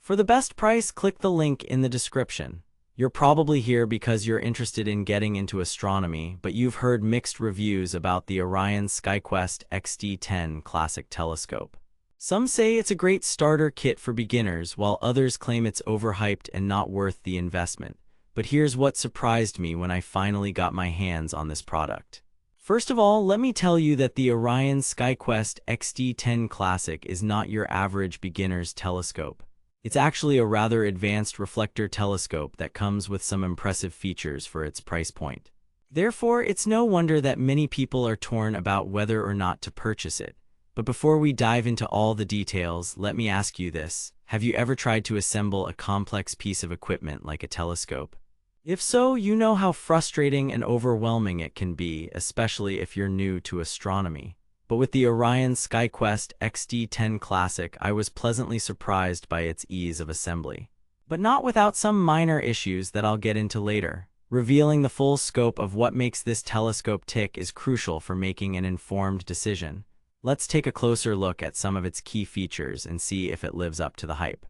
For the best price, click the link in the description. You're probably here because you're interested in getting into astronomy, but you've heard mixed reviews about the Orion SkyQuest XT10 Classic telescope. Some say it's a great starter kit for beginners, while others claim it's overhyped and not worth the investment. But here's what surprised me when I finally got my hands on this product. First of all, let me tell you that the Orion SkyQuest XT10 Classic is not your average beginner's telescope. It's actually a rather advanced reflector telescope that comes with some impressive features for its price point. Therefore, it's no wonder that many people are torn about whether or not to purchase it. But before we dive into all the details, let me ask you this. Have you ever tried to assemble a complex piece of equipment like a telescope? If so, you know how frustrating and overwhelming it can be, especially if you're new to astronomy. But with the Orion SkyQuest XT10 Classic, I was pleasantly surprised by its ease of assembly. But not without some minor issues that I'll get into later. Revealing the full scope of what makes this telescope tick is crucial for making an informed decision. Let's take a closer look at some of its key features and see if it lives up to the hype.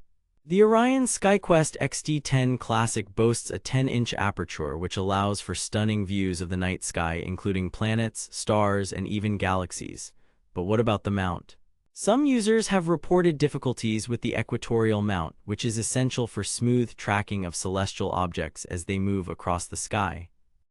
The Orion SkyQuest XT10 Classic boasts a 10-inch aperture which allows for stunning views of the night sky, including planets, stars, and even galaxies. But what about the mount? Some users have reported difficulties with the equatorial mount, which is essential for smooth tracking of celestial objects as they move across the sky.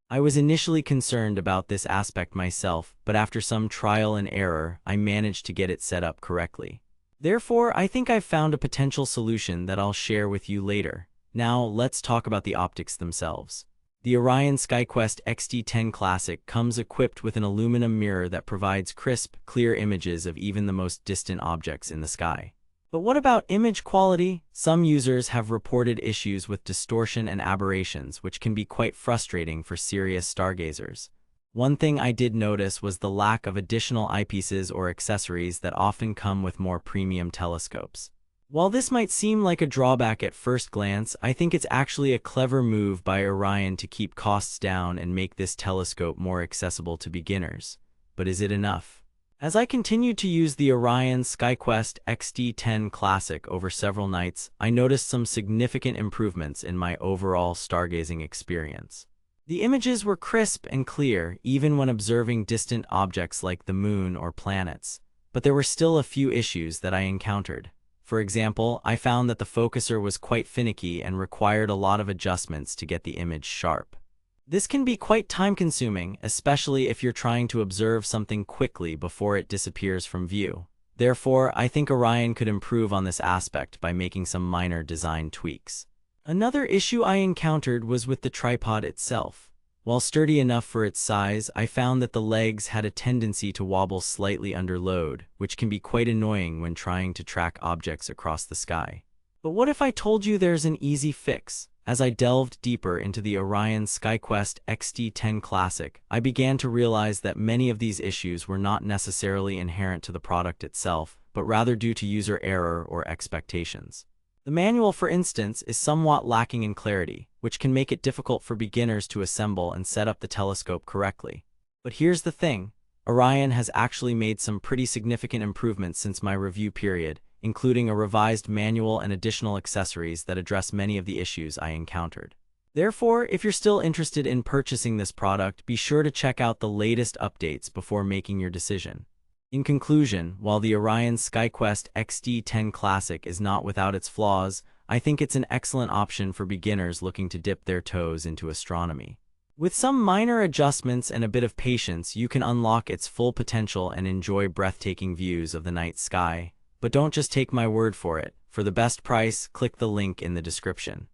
I was initially concerned about this aspect myself, but after some trial and error, I managed to get it set up correctly. Therefore, I think I've found a potential solution that I'll share with you later. Now, let's talk about the optics themselves. The Orion SkyQuest XT10 Classic comes equipped with an aluminum mirror that provides crisp, clear images of even the most distant objects in the sky. But what about image quality? Some users have reported issues with distortion and aberrations, which can be quite frustrating for serious stargazers. One thing I did notice was the lack of additional eyepieces or accessories that often come with more premium telescopes. While this might seem like a drawback at first glance, I think it's actually a clever move by Orion to keep costs down and make this telescope more accessible to beginners. But is it enough? As I continued to use the Orion SkyQuest XT10 Classic over several nights, I noticed some significant improvements in my overall stargazing experience. The images were crisp and clear, even when observing distant objects like the moon or planets. But there were still a few issues that I encountered. For example, I found that the focuser was quite finicky and required a lot of adjustments to get the image sharp. This can be quite time-consuming, especially if you're trying to observe something quickly before it disappears from view. Therefore, I think Orion could improve on this aspect by making some minor design tweaks. Another issue I encountered was with the tripod itself. While sturdy enough for its size, I found that the legs had a tendency to wobble slightly under load, which can be quite annoying when trying to track objects across the sky. But what if I told you there's an easy fix? As I delved deeper into the Orion SkyQuest XT10 Classic, I began to realize that many of these issues were not necessarily inherent to the product itself, but rather due to user error or expectations. The manual, for instance, is somewhat lacking in clarity, which can make it difficult for beginners to assemble and set up the telescope correctly. But here's the thing, Orion has actually made some pretty significant improvements since my review period, including a revised manual and additional accessories that address many of the issues I encountered. Therefore, if you're still interested in purchasing this product, be sure to check out the latest updates before making your decision. In conclusion, while the Orion SkyQuest XT10 Classic is not without its flaws, I think it's an excellent option for beginners looking to dip their toes into astronomy. With some minor adjustments and a bit of patience, you can unlock its full potential and enjoy breathtaking views of the night sky. But don't just take my word for it. For the best price, click the link in the description.